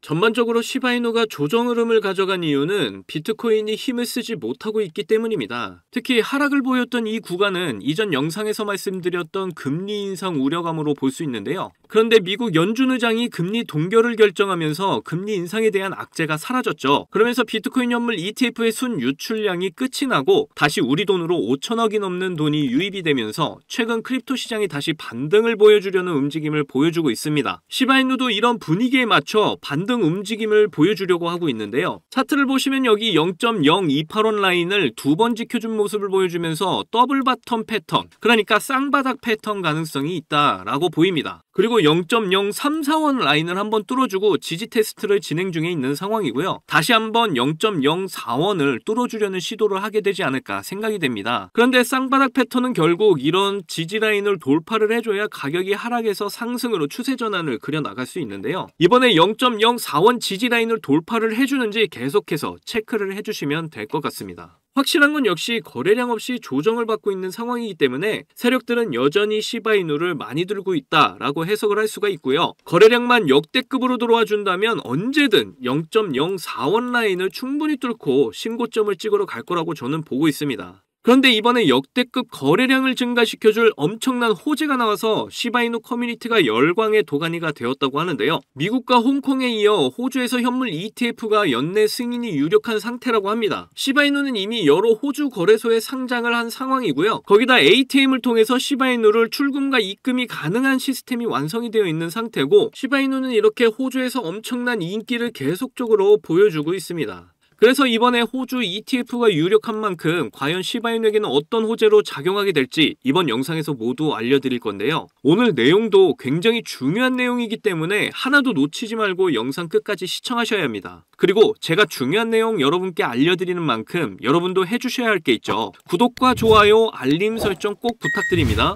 전반적으로 시바이누가 조정 흐름을 가져간 이유는 비트코인이 힘을 쓰지 못하고 있기 때문입니다. 특히 하락을 보였던 이 구간은 이전 영상에서 말씀드렸던 금리 인상 우려감으로 볼 수 있는데요. 그런데 미국 연준 의장이 금리 동결을 결정하면서 금리 인상에 대한 악재가 사라졌죠. 그러면서 비트코인 현물 ETF의 순 유출량이 끝이 나고 다시 우리 돈으로 5천억이 넘는 돈이 유입이 되면서 최근 크립토 시장이 다시 반등을 보여주려는 움직임을 보여주고 있습니다. 시바이누도 이런 분위기에 맞춰 반등 움직임을 보여주려고 하고 있는데요. 차트를 보시면 여기 0.028원 라인을 두 번 지켜준 모습을 보여주면서 더블 바텀 패턴, 그러니까 쌍바닥 패턴 가능성이 있다라고 보입니다. 그리고 0.034원 라인을 한번 뚫어주고 지지 테스트를 진행 중에 있는 상황이고요. 다시 한번 0.04원을 뚫어주려는 시도를 하게 되지 않을까 생각이 됩니다. 그런데 쌍바닥 패턴은 결국 이런 지지 라인을 돌파를 해줘야 가격이 하락해서 상승으로 추세 전환을 그려나갈 수 있는데요. 이번에 0.04원 지지 라인을 돌파를 해주는지 계속해서 체크를 해주시면 될 것 같습니다. 확실한 건 역시 거래량 없이 조정을 받고 있는 상황이기 때문에 세력들은 여전히 시바이누를 많이 들고 있다라고 해석을 할 수가 있고요. 거래량만 역대급으로 들어와 준다면 언제든 0.04원 라인을 충분히 뚫고 신고점을 찍으러 갈 거라고 저는 보고 있습니다. 그런데 이번에 역대급 거래량을 증가시켜줄 엄청난 호재가 나와서 시바이누 커뮤니티가 열광의 도가니가 되었다고 하는데요. 미국과 홍콩에 이어 호주에서 현물 ETF가 연내 승인이 유력한 상태라고 합니다. 시바이누는 이미 여러 호주 거래소에 상장을 한 상황이고요. 거기다 ATM을 통해서 시바이누를 출금과 입금이 가능한 시스템이 완성이 되어 있는 상태고, 시바이누는 이렇게 호주에서 엄청난 인기를 계속적으로 보여주고 있습니다. 그래서 이번에 호주 ETF가 유력한 만큼 과연 시바이누에게는 어떤 호재로 작용하게 될지 이번 영상에서 모두 알려드릴 건데요. 오늘 내용도 굉장히 중요한 내용이기 때문에 하나도 놓치지 말고 영상 끝까지 시청하셔야 합니다. 그리고 제가 중요한 내용 여러분께 알려드리는 만큼 여러분도 해주셔야 할 게 있죠. 구독과 좋아요, 알림 설정 꼭 부탁드립니다.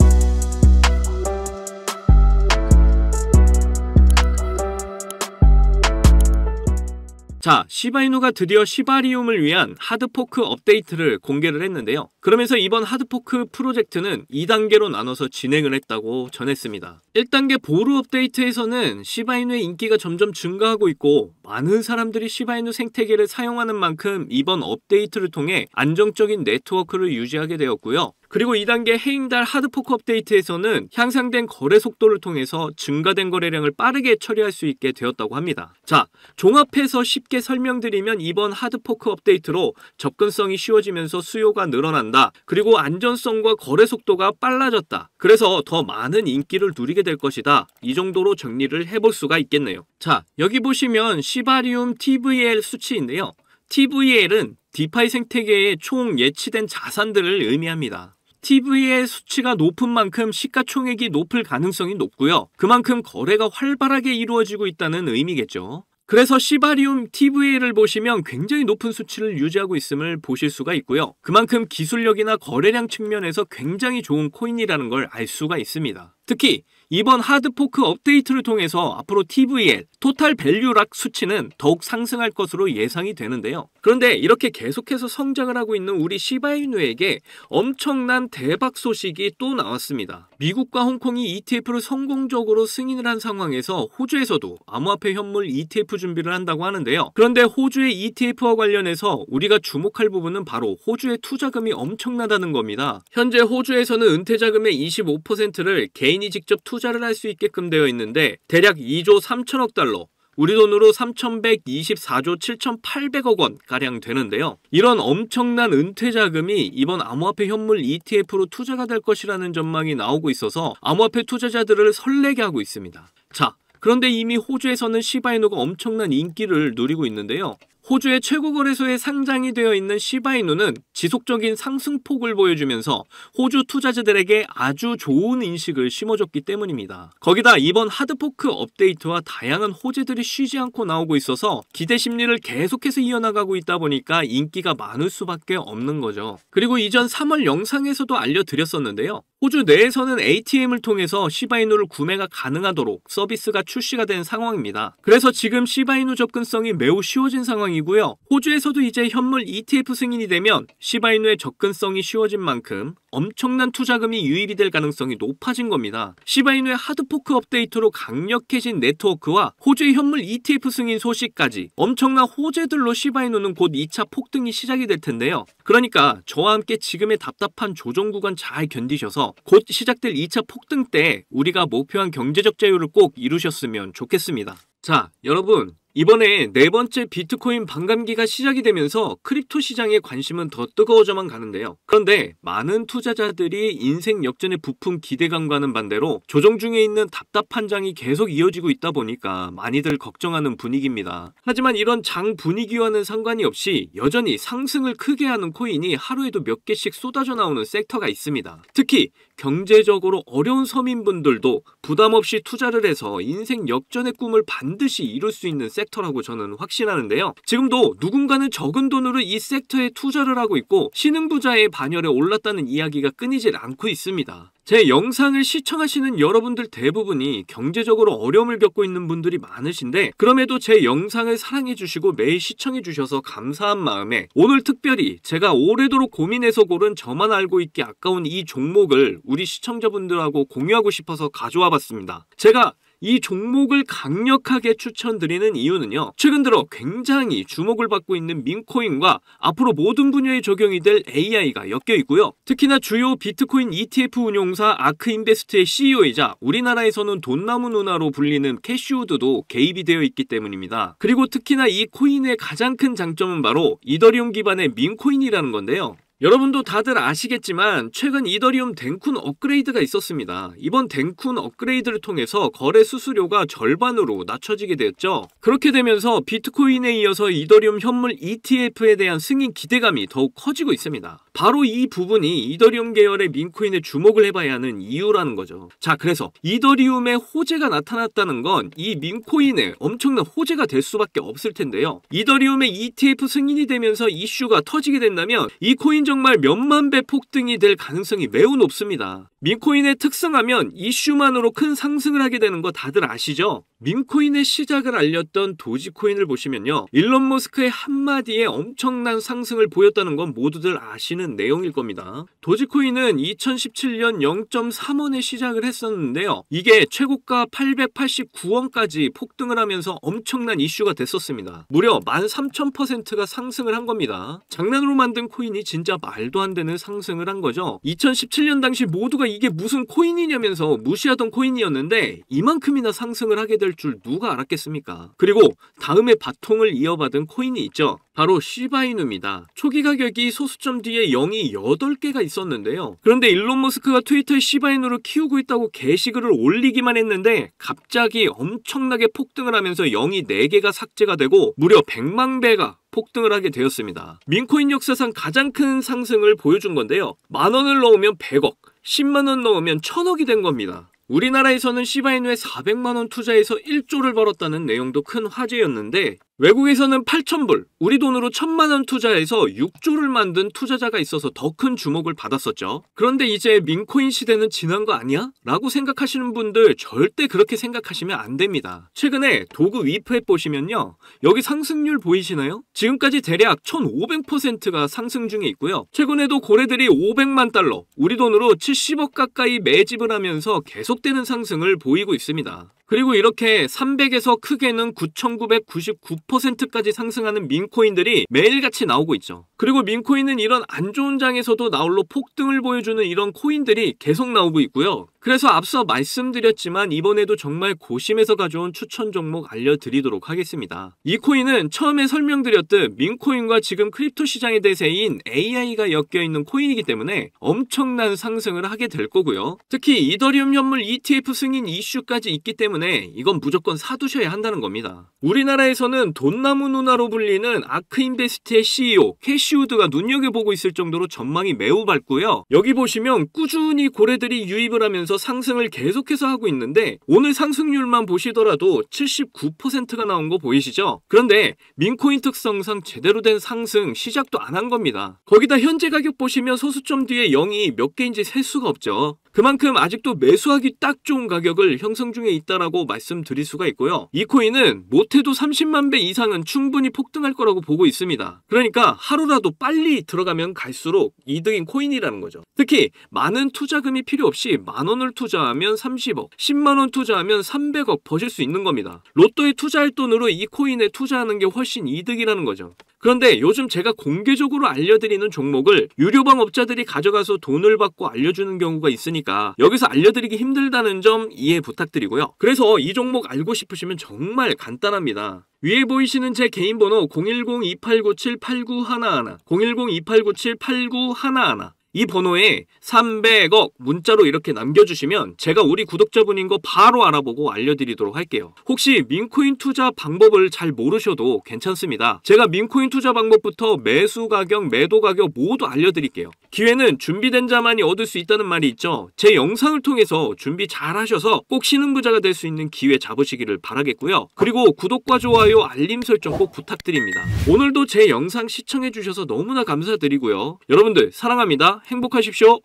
자, 시바이누가 드디어 시바리움을 위한 하드포크 업데이트를 공개를 했는데요. 그러면서 이번 하드포크 프로젝트는 2단계로 나눠서 진행을 했다고 전했습니다. 1단계 보루 업데이트에서는 시바이누의 인기가 점점 증가하고 있고 많은 사람들이 시바이누 생태계를 사용하는 만큼 이번 업데이트를 통해 안정적인 네트워크를 유지하게 되었고요. 그리고 2단계 해잉달 하드포크 업데이트에서는 향상된 거래 속도를 통해서 증가된 거래량을 빠르게 처리할 수 있게 되었다고 합니다. 자, 종합해서 쉽게 설명드리면 이번 하드포크 업데이트로 접근성이 쉬워지면서 수요가 늘어난다. 그리고 안전성과 거래 속도가 빨라졌다. 그래서 더 많은 인기를 누리게 될 것이다. 이 정도로 정리를 해볼 수가 있겠네요. 자, 여기 보시면 시바리움 TVL 수치인데요. TVL은 디파이 생태계의 총 예치된 자산들을 의미합니다. TVL 수치가 높은 만큼 시가총액이 높을 가능성이 높고요. 그만큼 거래가 활발하게 이루어지고 있다는 의미겠죠. 그래서 시바리움 TVL을 보시면 굉장히 높은 수치를 유지하고 있음을 보실 수가 있고요. 그만큼 기술력이나 거래량 측면에서 굉장히 좋은 코인이라는 걸 알 수가 있습니다. 특히 이번 하드포크 업데이트를 통해서 앞으로 TVL, 토탈 밸류락 수치는 더욱 상승할 것으로 예상이 되는데요. 그런데 이렇게 계속해서 성장을 하고 있는 우리 시바이누에게 엄청난 대박 소식이 또 나왔습니다. 미국과 홍콩이 ETF를 성공적으로 승인을 한 상황에서 호주에서도 암호화폐 현물 ETF 준비를 한다고 하는데요. 그런데 호주의 ETF와 관련해서 우리가 주목할 부분은 바로 호주의 투자금이 엄청나다는 겁니다. 현재 호주에서는 은퇴자금의 25%를 개인이 직접 투자를 할 수 있게끔 되어 있는데 대략 2조 3천억 달러, 우리 돈으로 3,124조 7,800억 원 가량 되는데요. 이런 엄청난 은퇴자금이 이번 암호화폐 현물 ETF로 투자가 될 것이라는 전망이 나오고 있어서 암호화폐 투자자들을 설레게 하고 있습니다. 자, 그런데 이미 호주에서는 시바이누가 엄청난 인기를 누리고 있는데요. 호주의 최고 거래소에 상장이 되어 있는 시바이누는 지속적인 상승폭을 보여주면서 호주 투자자들에게 아주 좋은 인식을 심어줬기 때문입니다. 거기다 이번 하드포크 업데이트와 다양한 호재들이 쉬지 않고 나오고 있어서 기대 심리를 계속해서 이어나가고 있다 보니까 인기가 많을 수밖에 없는 거죠. 그리고 이전 3월 영상에서도 알려드렸었는데요. 호주 내에서는 ATM을 통해서 시바이누를 구매가 가능하도록 서비스가 출시가 된 상황입니다. 그래서 지금 시바이누 접근성이 매우 쉬워진 상황이고요. 호주에서도 이제 현물 ETF 승인이 되면 시바이누의 접근성이 쉬워진 만큼 엄청난 투자금이 유입이 될 가능성이 높아진 겁니다. 시바이누의 하드포크 업데이트로 강력해진 네트워크와 호주의 현물 ETF 승인 소식까지 엄청난 호재들로 시바이누는 곧 2차 폭등이 시작이 될 텐데요. 그러니까 저와 함께 지금의 답답한 조정 구간 잘 견디셔서 곧 시작될 2차 폭등 때 우리가 목표한 경제적 자유를 꼭 이루셨으면 좋겠습니다. 자, 여러분, 이번에 네 번째 비트코인 반감기가 시작이 되면서 크립토 시장의 관심은 더 뜨거워져만 가는데요. 그런데 많은 투자자들이 인생 역전의 부품 기대감과는 반대로 조정 중에 있는 답답한 장이 계속 이어지고 있다 보니까 많이들 걱정하는 분위기입니다. 하지만 이런 장 분위기와는 상관이 없이 여전히 상승을 크게 하는 코인이 하루에도 몇 개씩 쏟아져 나오는 섹터가 있습니다. 특히 경제적으로 어려운 서민분들도 부담 없이 투자를 해서 인생 역전의 꿈을 반드시 이룰 수 있는 섹터라고 저는 확신하는데요. 지금도 누군가는 적은 돈으로 이 섹터에 투자를 하고 있고 신흥부자의 반열에 올랐다는 이야기가 끊이질 않고 있습니다. 제 영상을 시청하시는 여러분들 대부분이 경제적으로 어려움을 겪고 있는 분들이 많으신데 그럼에도 제 영상을 사랑해주시고 매일 시청해주셔서 감사한 마음에 오늘 특별히 제가 오래도록 고민해서 고른 저만 알고 있기 아까운 이 종목을 우리 시청자분들하고 공유하고 싶어서 가져와 봤습니다. 제가 이 종목을 강력하게 추천드리는 이유는요. 최근 들어 굉장히 주목을 받고 있는 민코인과 앞으로 모든 분야에 적용이 될 AI가 엮여 있고요. 특히나 주요 비트코인 ETF 운용사 아크인베스트의 CEO이자 우리나라에서는 돈나무 누나로 불리는 캐시우드도 개입이 되어 있기 때문입니다. 그리고 특히나 이 코인의 가장 큰 장점은 바로 이더리움 기반의 민코인이라는 건데요. 여러분도 다들 아시겠지만 최근 이더리움 댕쿤 업그레이드가 있었습니다. 이번 댕쿤 업그레이드를 통해서 거래 수수료가 절반으로 낮춰지게 되었죠. 그렇게 되면서 비트코인에 이어서 이더리움 현물 ETF에 대한 승인 기대감이 더욱 커지고 있습니다. 바로 이 부분이 이더리움 계열의 민코인에 주목을 해봐야 하는 이유라는 거죠. 자, 그래서 이더리움의 호재가 나타났다는 건 이 민코인에 엄청난 호재가 될 수밖에 없을 텐데요. 이더리움의 ETF 승인이 되면서 이슈가 터지게 된다면 이 코인 정말 몇만 배 폭등이 될 가능성이 매우 높습니다. 민코인의 특성하면 이슈만으로 큰 상승을 하게 되는 거 다들 아시죠? 민코인의 시작을 알렸던 도지코인을 보시면요. 일론 머스크의 한마디에 엄청난 상승을 보였다는 건 모두들 아시는 내용일 겁니다. 도지코인은 2017년 0.3원에 시작을 했었는데요. 이게 최고가 889원까지 폭등을 하면서 엄청난 이슈가 됐었습니다. 무려 13,000%가 상승을 한 겁니다. 장난으로 만든 코인이 진짜 말도 안 되는 상승을 한 거죠. 2017년 당시 모두가 이게 무슨 코인이냐면서 무시하던 코인이었는데 이만큼이나 상승을 하게 될 줄 누가 알았겠습니까? 그리고 다음에 바통을 이어받은 코인이 있죠. 바로 시바이누입니다. 초기 가격이 소수점 뒤에 0이 8개가 있었는데요. 그런데 일론 머스크가 트위터에 시바이누를 키우고 있다고 게시글을 올리기만 했는데 갑자기 엄청나게 폭등을 하면서 0이 4개가 삭제가 되고 무려 100만 배가 폭등을 하게 되었습니다. 민코인 역사상 가장 큰 상승을 보여준 건데요. 10,000원을 넣으면 100억, 10만원 넣으면 1,000억이 된 겁니다. 우리나라에서는 시바이누에 400만원 투자해서 1조를 벌었다는 내용도 큰 화제였는데 외국에서는 8,000불, 우리 돈으로 1,000만원 투자해서 6조를 만든 투자자가 있어서 더 큰 주목을 받았었죠. 그런데 이제 민코인 시대는 지난 거 아니야? 라고 생각하시는 분들 절대 그렇게 생각하시면 안 됩니다. 최근에 도구 위프앱 보시면요. 여기 상승률 보이시나요? 지금까지 대략 1,500%가 상승 중에 있고요. 최근에도 고래들이 500만 달러, 우리 돈으로 70억 가까이 매집을 하면서 계속되는 상승을 보이고 있습니다. 그리고 이렇게 300에서 크게는 9,999%까지 상승하는 민코인들이 매일같이 나오고 있죠. 그리고 민코인은 이런 안 좋은 장에서도 나홀로 폭등을 보여주는 이런 코인들이 계속 나오고 있고요. 그래서 앞서 말씀드렸지만 이번에도 정말 고심해서 가져온 추천 종목 알려드리도록 하겠습니다. 이 코인은 처음에 설명드렸듯 민코인과 지금 크립토 시장의 대세인 AI가 엮여있는 코인이기 때문에 엄청난 상승을 하게 될 거고요. 특히 이더리움 현물 ETF 승인 이슈까지 있기 때문에 이건 무조건 사두셔야 한다는 겁니다. 우리나라에서는 돈나무 누나로 불리는 아크인베스트의 CEO 캐시우드가 눈여겨보고 있을 정도로 전망이 매우 밝고요. 여기 보시면 꾸준히 고래들이 유입을 하면서 상승을 계속해서 하고 있는데 오늘 상승률만 보시더라도 79%가 나온 거 보이시죠? 그런데 민코인 특성상 제대로 된 상승 시작도 안 한 겁니다. 거기다 현재 가격 보시면 소수점 뒤에 0이 몇 개인지 셀 수가 없죠. 그만큼 아직도 매수하기 딱 좋은 가격을 형성 중에 있다라고 말씀드릴 수가 있고요. 이 코인은 못해도 30만 배 이상은 충분히 폭등할 거라고 보고 있습니다. 그러니까 하루라도 빨리 들어가면 갈수록 이득인 코인이라는 거죠. 특히 많은 투자금이 필요 없이 만원을 투자하면 30억, 10만원 투자하면 300억 버실 수 있는 겁니다. 로또에 투자할 돈으로 이 코인에 투자하는 게 훨씬 이득이라는 거죠. 그런데 요즘 제가 공개적으로 알려드리는 종목을 유료방 업자들이 가져가서 돈을 받고 알려주는 경우가 있으니까 여기서 알려드리기 힘들다는 점 이해 부탁드리고요. 그래서 이 종목 알고 싶으시면 정말 간단합니다. 위에 보이시는 제 개인 번호 010-2897-8911, 010-2897-8911, 이 번호에 300억 문자로 이렇게 남겨주시면 제가 우리 구독자분인 거 바로 알아보고 알려드리도록 할게요. 혹시 민코인 투자 방법을 잘 모르셔도 괜찮습니다. 제가 민코인 투자 방법부터 매수 가격, 매도 가격 모두 알려드릴게요. 기회는 준비된 자만이 얻을 수 있다는 말이 있죠. 제 영상을 통해서 준비 잘 하셔서 꼭 신흥부자가 될 수 있는 기회 잡으시기를 바라겠고요. 그리고 구독과 좋아요, 알림 설정 꼭 부탁드립니다. 오늘도 제 영상 시청해주셔서 너무나 감사드리고요. 여러분들 사랑합니다. 행복하십시오.